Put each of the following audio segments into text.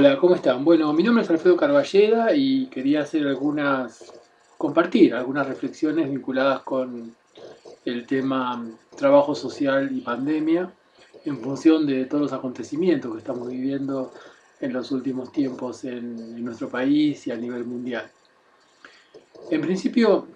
Hola, ¿cómo están? Bueno, mi nombre es Alfredo Carballeda y quería compartir algunas reflexiones vinculadas con el tema trabajo social y pandemia en función de todos los acontecimientos que estamos viviendo en los últimos tiempos en nuestro país y a nivel mundial. En principio,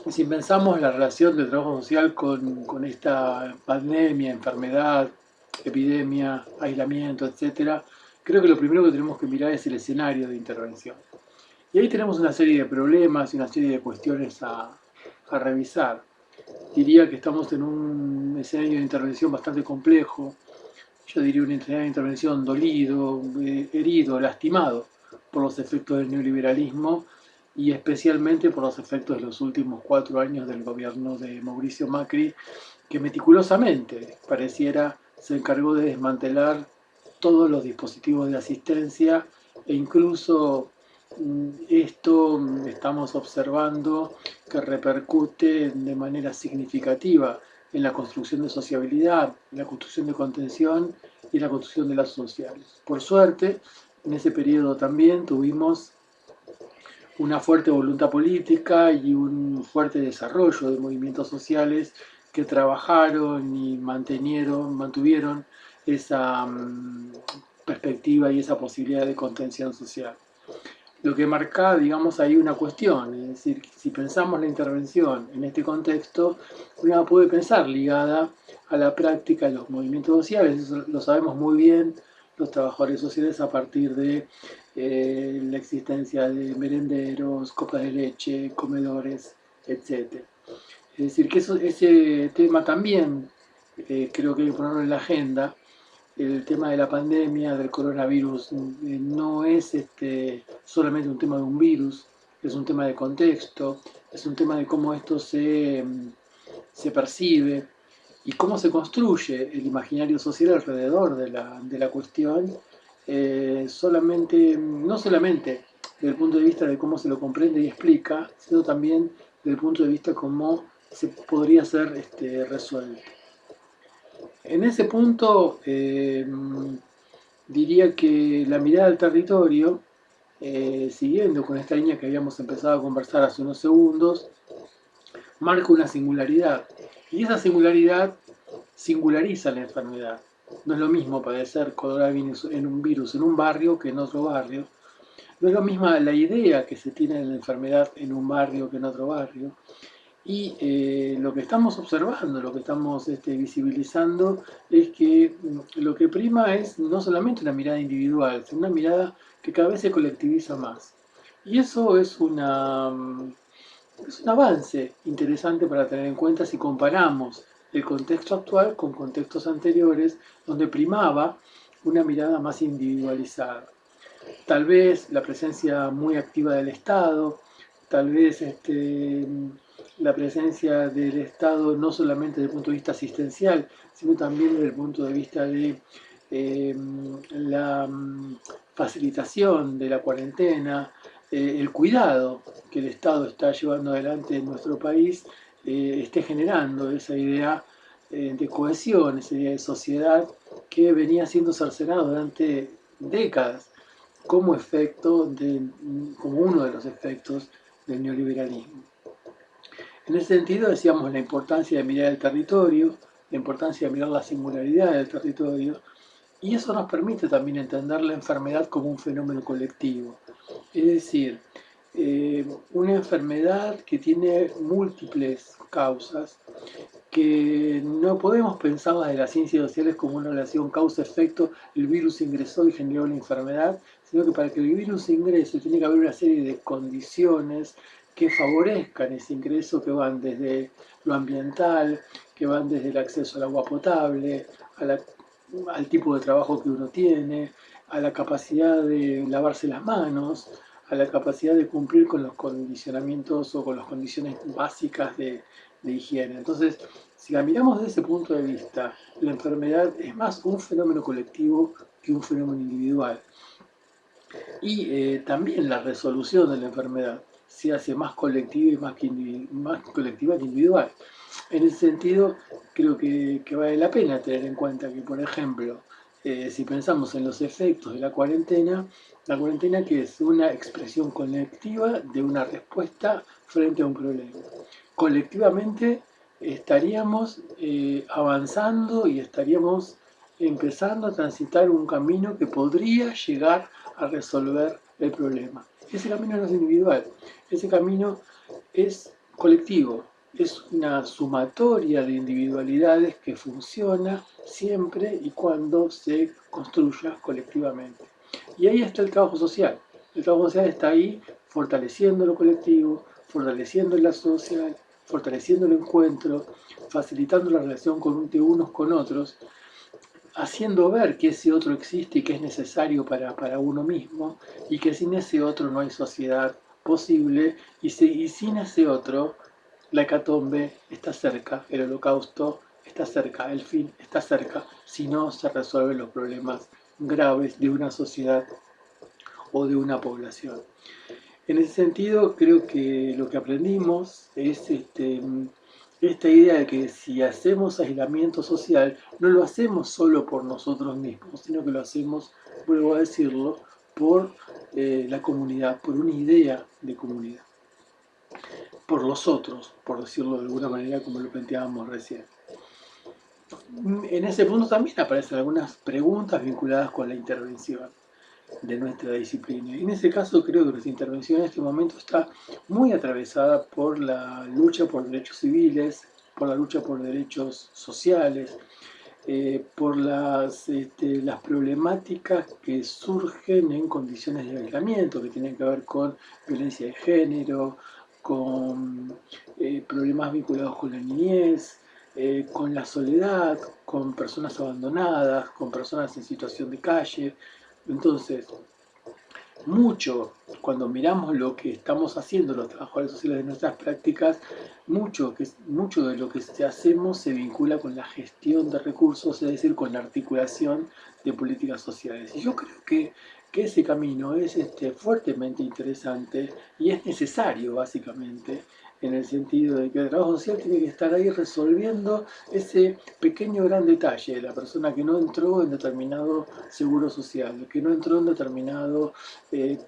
si pensamos la relación del trabajo social con esta pandemia, enfermedad, epidemia, aislamiento, etcétera, creo que lo primero que tenemos que mirar es el escenario de intervención. Y ahí tenemos una serie de problemas y una serie de cuestiones a revisar. Diría que estamos en un escenario de intervención bastante complejo. Yo diría un escenario de intervención dolido, herido, lastimado por los efectos del neoliberalismo y especialmente por los efectos de los últimos 4 años del gobierno de Mauricio Macri, que meticulosamente pareciera se encargó de desmantelar todos los dispositivos de asistencia e incluso esto estamos observando que repercute de manera significativa en la construcción de sociabilidad, en la construcción de contención y en la construcción de las sociales. Por suerte, en ese periodo también tuvimos una fuerte voluntad política y un fuerte desarrollo de movimientos sociales que trabajaron y mantuvieron esa perspectiva y esa posibilidad de contención social. Lo que marca, digamos, ahí una cuestión, es decir, si pensamos la intervención en este contexto, una puede pensar ligada a la práctica de los movimientos sociales, eso lo sabemos muy bien los trabajadores sociales a partir de la existencia de merenderos, copas de leche, comedores, etc. Es decir, que ese tema también creo que hay que ponerlo en la agenda. El tema de la pandemia, del coronavirus, no es solamente un tema de un virus, es un tema de contexto, es un tema de cómo esto se percibe y cómo se construye el imaginario social alrededor de la cuestión, no solamente desde el punto de vista de cómo se lo comprende y explica, sino también desde el punto de vista de cómo se podría ser resuelto. En ese punto, diría que la mirada al territorio, siguiendo con esta línea que habíamos empezado a conversar hace unos segundos, marca una singularidad. Y esa singularidad singulariza la enfermedad. No es lo mismo padecer coronavirus en un barrio que en otro barrio. No es lo misma la idea que se tiene de la enfermedad en un barrio que en otro barrio. Y lo que estamos observando, lo que estamos visibilizando, es que lo que prima es no solamente una mirada individual, sino una mirada que cada vez se colectiviza más. Y eso es un avance interesante para tener en cuenta si comparamos el contexto actual con contextos anteriores donde primaba una mirada más individualizada. Tal vez la presencia muy activa del Estado, tal vez la presencia del Estado no solamente desde el punto de vista asistencial, sino también desde el punto de vista de eh, la facilitación de la cuarentena, el cuidado que el Estado está llevando adelante en nuestro país, esté generando esa idea de cohesión, esa idea de sociedad que venía siendo cercenada durante décadas como como uno de los efectos del neoliberalismo. En ese sentido decíamos la importancia de mirar el territorio, la importancia de mirar la singularidad del territorio, y eso nos permite también entender la enfermedad como un fenómeno colectivo. Es decir, una enfermedad que tiene múltiples causas, que no podemos pensarlas de las ciencias sociales como una relación causa-efecto, el virus ingresó y generó la enfermedad, sino que para que el virus ingrese tiene que haber una serie de condiciones que favorezcan ese ingreso, que van desde lo ambiental, que van desde el acceso al agua potable, al tipo de trabajo que uno tiene, a la capacidad de lavarse las manos, a la capacidad de cumplir con los condicionamientos o con las condiciones básicas de higiene. Entonces, si la miramos desde ese punto de vista, la enfermedad es más un fenómeno colectivo que un fenómeno individual. Y también la resolución de la enfermedad se hace más colectiva y más colectiva que individual. En ese sentido, creo que vale la pena tener en cuenta que, por ejemplo, si pensamos en los efectos de la cuarentena que es una expresión colectiva de una respuesta frente a un problema. Colectivamente estaríamos avanzando y estaríamos empezando a transitar un camino que podría llegar a resolver el problema. Ese camino no es individual, ese camino es colectivo, es una sumatoria de individualidades que funciona siempre y cuando se construya colectivamente. Y ahí está el trabajo social. El trabajo social está ahí fortaleciendo lo colectivo, fortaleciendo el lazo social, fortaleciendo el encuentro, facilitando la relación de unos con otros, haciendo ver que ese otro existe y que es necesario para uno mismo y que sin ese otro no hay sociedad posible y sin ese otro la hecatombe está cerca, el holocausto está cerca, el fin está cerca, si no se resuelven los problemas graves de una sociedad o de una población. En ese sentido, creo que lo que aprendimos es esta idea de que si hacemos aislamiento social, no lo hacemos solo por nosotros mismos, sino que lo hacemos, vuelvo a decirlo, por la comunidad, por una idea de comunidad, por los otros, por decirlo de alguna manera como lo planteábamos recién. En ese punto también aparecen algunas preguntas vinculadas con la intervención de nuestra disciplina. Y en ese caso creo que nuestra intervención en este momento está muy atravesada por la lucha por derechos civiles, por la lucha por derechos sociales, por las problemáticas que surgen en condiciones de aislamiento, que tienen que ver con violencia de género, con problemas vinculados con la niñez, con la soledad, con personas abandonadas, con personas en situación de calle. Entonces, mucho, cuando miramos lo que estamos haciendo los trabajadores sociales de nuestras prácticas, mucho de lo que hacemos se vincula con la gestión de recursos, es decir, con la articulación de políticas sociales. Y yo creo que ese camino es fuertemente interesante y es necesario, básicamente, en el sentido de que el trabajo social tiene que estar ahí resolviendo ese pequeño gran detalle de la persona que no entró en determinado seguro social, que no entró en determinado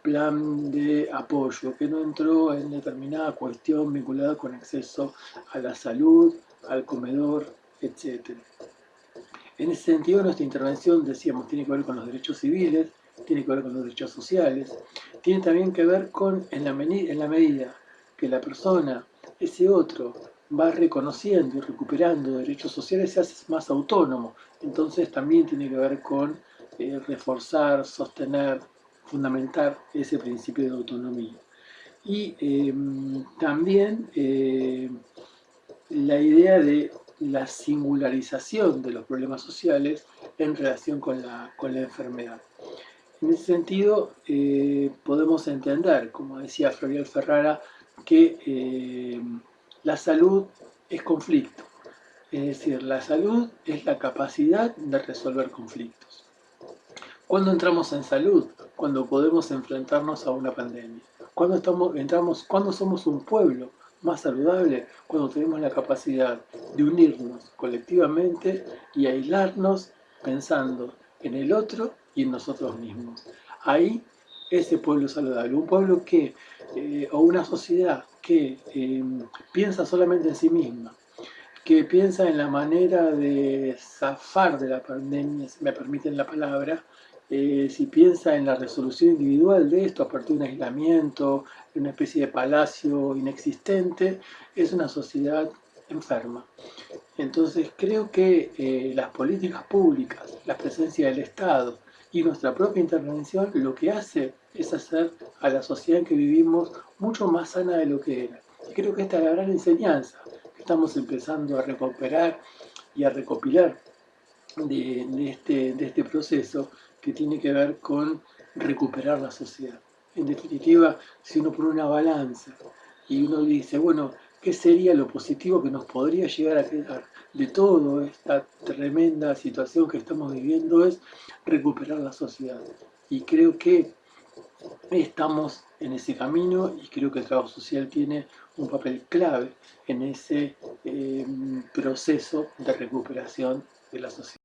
plan de apoyo, que no entró en determinada cuestión vinculada con acceso a la salud, al comedor, etc. En ese sentido, nuestra intervención, decíamos, tiene que ver con los derechos civiles, tiene que ver con los derechos sociales, tiene también que ver con, en la medida que la persona, ese otro, va reconociendo y recuperando derechos sociales, se hace más autónomo. Entonces también tiene que ver con reforzar, sostener, fundamentar ese principio de autonomía. Y también la idea de la singularización de los problemas sociales en relación con la enfermedad. En ese sentido, podemos entender, como decía Florial Ferrara, que la salud es conflicto. Es decir, la salud es la capacidad de resolver conflictos. ¿Cuándo entramos en salud? Cuando podemos enfrentarnos a una pandemia. ¿Cuándo somos un pueblo más saludable? Cuando tenemos la capacidad de unirnos colectivamente y aislarnos pensando en el otro y en nosotros mismos. Ahí ese pueblo saludable, un pueblo o una sociedad que piensa solamente en sí misma, que piensa en la manera de zafar de la pandemia, si me permiten la palabra, si piensa en la resolución individual de esto a partir de un aislamiento, de una especie de palacio inexistente, es una sociedad enferma. Entonces creo que las políticas públicas, la presencia del Estado y nuestra propia intervención lo que hace es hacer a la sociedad en que vivimos mucho más sana de lo que era. Y creo que esta es la gran enseñanza que estamos empezando a recuperar y a recopilar de este proceso que tiene que ver con recuperar la sociedad. En definitiva, si uno pone una balanza y uno dice, bueno, ¿qué sería lo positivo que nos podría llegar a quedar de toda esta tremenda situación que estamos viviendo? Es recuperar la sociedad. Y creo que estamos en ese camino y creo que el trabajo social tiene un papel clave en ese proceso de recuperación de la sociedad.